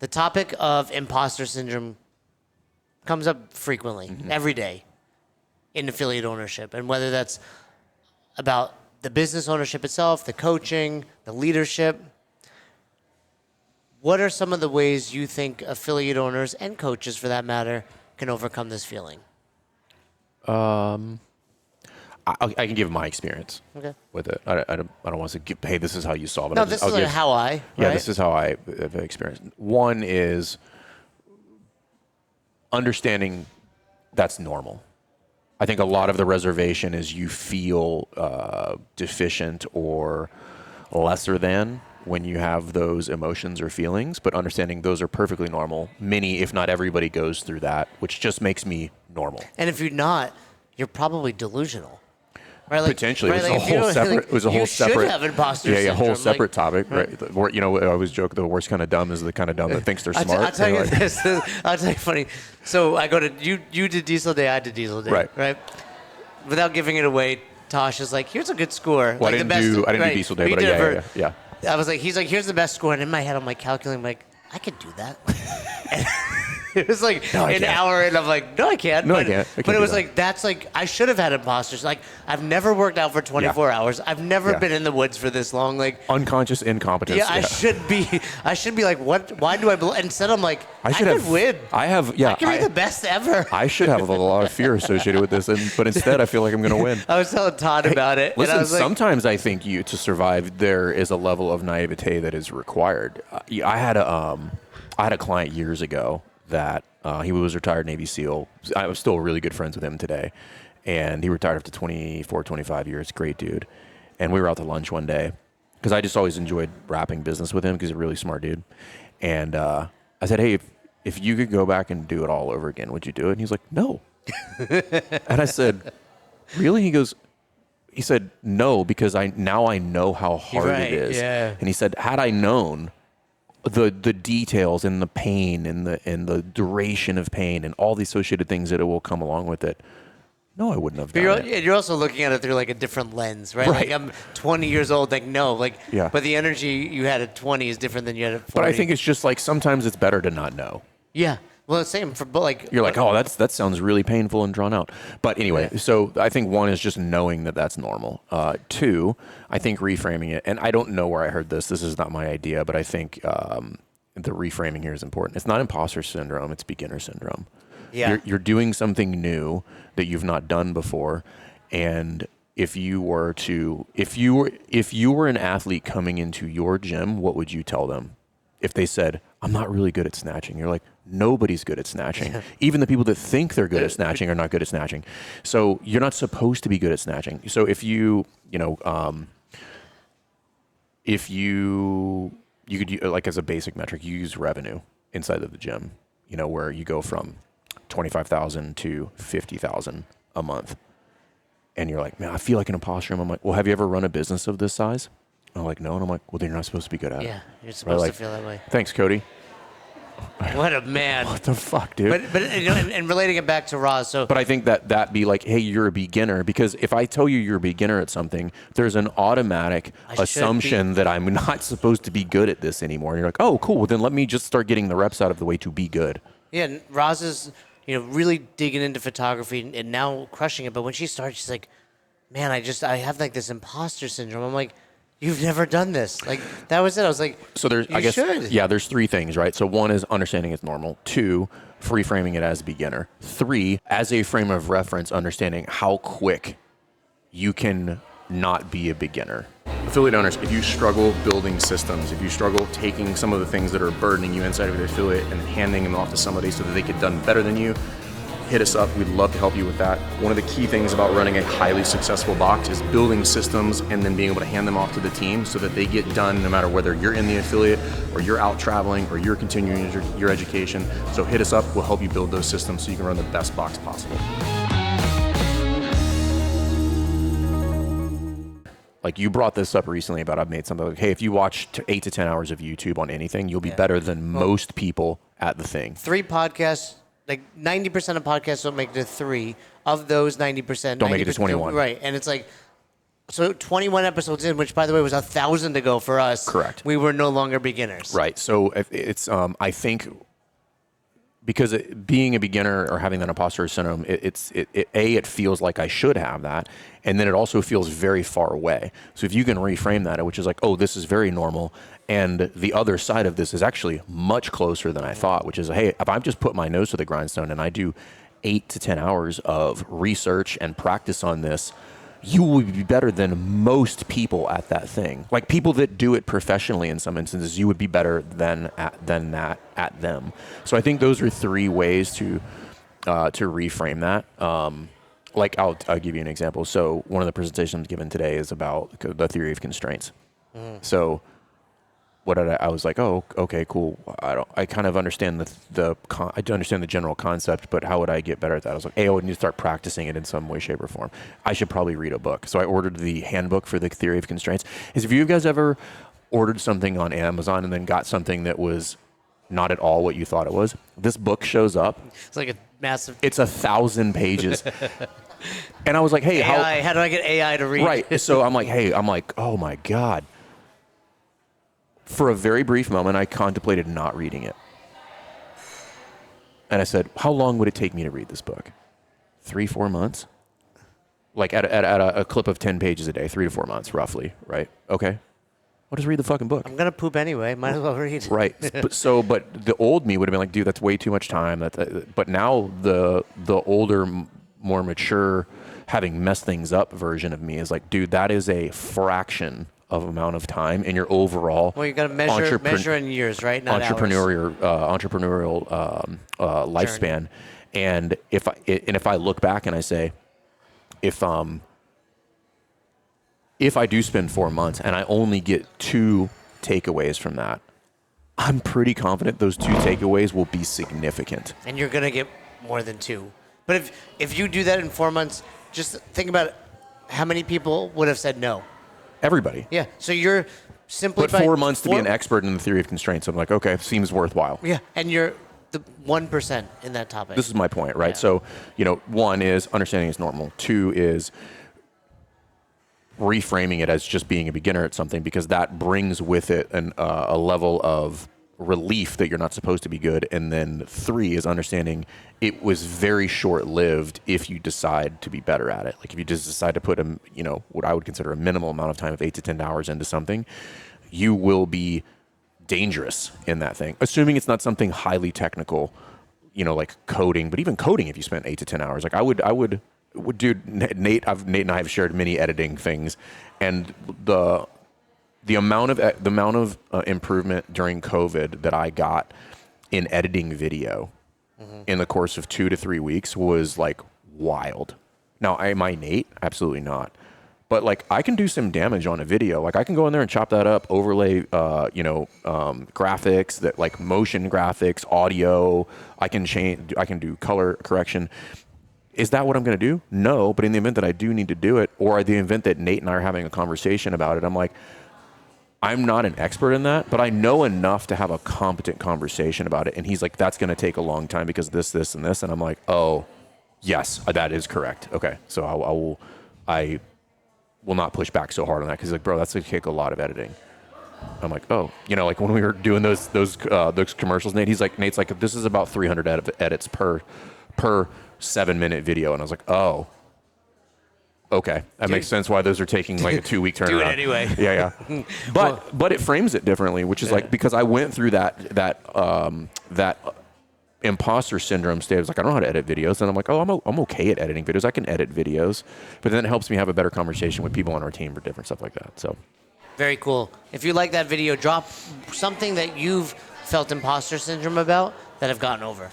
The topic of imposter syndrome comes up frequently, every day in affiliate ownership. And whether that's about the business ownership itself, the coaching, the leadership, what are some of the ways you think affiliate owners and coaches, for that matter, can overcome this feeling? I can give my experience with it. I don't want to say, hey, this is how you solve it. No, this is like how I. Right? Yeah, this is how I have experienced. One is understanding that's normal. I think a lot of the reservation is you feel deficient or lesser than when you have those emotions or feelings, but understanding those are perfectly normal. Many, if not everybody, goes through that, which just makes me normal. And if you're not, you're probably delusional. Right? Like, Potentially, right? it was a whole separate. It was a whole separate. You should have imposter syndrome. Yeah, a whole separate topic. Right? You know, I always joke the worst kind of dumb is the kind of dumb that thinks they're smart. I'll tell you this. I'll tell you funny. So I go to you did Diesel Day. I did Diesel Day. Right. Without giving it away, Tosh is like, "Here's a good score." Well, like I didn't do Diesel Day, but yeah. I was like, he's like, "Here's the best score," and in my head, I'm like calculating, like, I could do that. And it was like an hour, and I'm like, no, I can't. No, I can't. But it was like, that's like, I should have had imposters. Like, I've never worked out for 24 hours. I've never been in the woods for this long. Like, unconscious incompetence. Yeah, I should be like, what? Why do I believe? Instead, I'm like, I could win. I could be the best ever. I should have a lot of fear associated with this, but instead, I feel like I'm going to win. I was telling Todd about it. Listen, and I was sometimes I think to survive, there is a level of naivete that is required. I had a client years ago that he was retired Navy SEAL. I was still really good friends with him today. And he retired after 24, 25 years. Great dude. And we were out to lunch one day because I just always enjoyed wrapping business with him because he's a really smart dude. And I said, hey, if you could go back and do it all over again, would you do it? And he's like, no. And I said, really? He said, no, because now I know how hard it is. Yeah. And he said, had I known the details and the pain and the duration of pain and all the associated things that it will come along with it, no, I wouldn't have done it. You're also looking at it through like a different lens, right? Like I'm 20 years old, like no, like but the energy you had at 20 is different than you had at 40. But I think it's just like sometimes it's better to not know. Yeah. Well, same for like you're like, oh, that sounds really painful and drawn out. But anyway, so I think one is just knowing that that's normal. Two, I think reframing it, and I don't know where I heard this. This is not my idea, but I think the reframing here is important. It's not imposter syndrome; it's beginner syndrome. Yeah, you're doing something new that you've not done before, and if you were an athlete coming into your gym, what would you tell them? If they said, I'm not really good at snatching, you're like, nobody's good at snatching. Even the people that think they're good at snatching are not good at snatching. So you're not supposed to be good at snatching. So if you could, like as a basic metric, you use revenue inside of the gym, where you go from 25,000 to 50,000 a month. And you're like, man, I feel like an imposter. I'm like, well, have you ever run a business of this size? I'm like, no. And I'm like, well, then you're not supposed to be good at it. Yeah, you're supposed to feel that way. Thanks, Cody. What a man. What the fuck, dude? But and relating it back to Roz, But I think that be like, hey, you're a beginner. Because if I tell you you're a beginner at something, there's an automatic assumption that I'm not supposed to be good at this anymore. And you're like, oh, cool. Well, then let me just start getting the reps out of the way to be good. Yeah, and Roz is, really digging into photography and now crushing it. But when she started, she's like, man, I have like this imposter syndrome. I'm like, you've never done this. Like, that was it. I was like, so there's, there's three things, right? So one is understanding it's normal. Two, reframing it as a beginner. Three, as a frame of reference, understanding how quick you can not be a beginner. Affiliate owners, if you struggle building systems, if you struggle taking some of the things that are burdening you inside of the affiliate and handing them off to somebody so that they get done better than you, hit us up. We'd love to help you with that. One of the key things about running a highly successful box is building systems and then being able to hand them off to the team so that they get done no matter whether you're in the affiliate or you're out traveling or you're continuing your education. So hit us up. We'll help you build those systems so you can run the best box possible. Like you brought this up recently about I've made something like, hey, if you watch 8 to 10 hours of YouTube on anything, you'll be better than most people at the thing. 3 podcasts. Like 90% of podcasts don't make it to 3. Of those 90%, don't make it to 21. Right. And it's like, So 21 episodes in, which by the way was 1,000 to go for us. Correct. We were no longer beginners. Right. So it's I think because being a beginner or having that imposter syndrome, it feels like I should have that, and then it also feels very far away. So if you can reframe that, which is like, oh, this is very normal, and the other side of this is actually much closer than I thought, which is, hey, if I just put my nose to the grindstone and I do 8 to 10 hours of research and practice on this, you will be better than most people at that thing. Like people that do it professionally in some instances, you would be better than that at them. So I think those are 3 ways to reframe that. Like I'll give you an example. So one of the presentations given today is about the theory of constraints. So what did I was like, oh, okay, cool. I kind of understand I do understand the general concept, but how would I get better at that? I was like, hey, I would need to start practicing it in some way, shape, or form. I should probably read a book. So I ordered the handbook for the theory of constraints. Have you guys ever ordered something on Amazon and then got something that was not at all what you thought it was? This book shows up. It's like a massive. It's 1,000 pages. And I was like, hey, how do I get AI to read? Right. So I'm like, oh my God. For a very brief moment, I contemplated not reading it. And I said, how long would it take me to read this book? 3-4 months? Like at a clip of 10 pages a day, 3 to 4 months, roughly, right? Okay. Well, just read the fucking book. I'm going to poop anyway. Might as well read. Right. But the old me would have been like, dude, that's way too much time. But now the older, more mature, having messed things up version of me is like, dude, that is a fraction of amount of time in your overall. Well, you got to measure in years, right? Not entrepreneurial lifespan. And if I look back and I say, if I do spend 4 months and I only get 2 takeaways from that, I'm pretty confident those 2 takeaways will be significant. And you're gonna get more than 2. But if you do that in 4 months, just think about how many people would have said no. Everybody. Yeah. So you're simply. But 4 months to be an expert in the theory of constraints. I'm like, okay, seems worthwhile. Yeah, and you're the 1% in that topic. This is my point, right? Yeah. So, 1 is understanding is normal. 2 is reframing it as just being a beginner at something, because that brings with it a level of relief that you're not supposed to be good. And then 3 is understanding it was very short-lived if you decide to be better at it. Like if you just decide to put what I would consider a minimal amount of time of 8 to 10 hours into something, you will be dangerous in that thing, assuming it's not something highly technical, like coding. But even coding, if you spent 8 to 10 hours, like I would dude, Nate and I have shared many editing things, and the amount of improvement during COVID that I got in editing video in the course of 2 to 3 weeks was like wild. Now, am I Nate? Absolutely not. But like I can do some damage on a video. Like I can go in there and chop that up, overlay, graphics, that like motion graphics, audio. I can do color correction. Is that what I'm going to do? No. But in the event that I do need to do it, or the event that Nate and I are having a conversation about it, I'm like, I'm not an expert in that, but I know enough to have a competent conversation about it. And he's like, that's going to take a long time because this, and this. And I'm like, oh, yes, that is correct. Okay. So I will not push back so hard on that, because like, bro, that's going to take a lot of editing. I'm like, oh, like when we were doing those commercials, Nate's like, this is about 300 edits per 7-minute video. And I was like, oh, okay, that makes sense why those are taking like a 2-week turnaround. Do it anyway. Yeah. But it frames it differently, which is like, because I went through that imposter syndrome state. I was like, I don't know how to edit videos. And I'm like, oh, I'm okay at editing videos. I can edit videos. But then it helps me have a better conversation with people on our team for different stuff like that. So very cool. If you like that video, drop something that you've felt imposter syndrome about that have gotten over.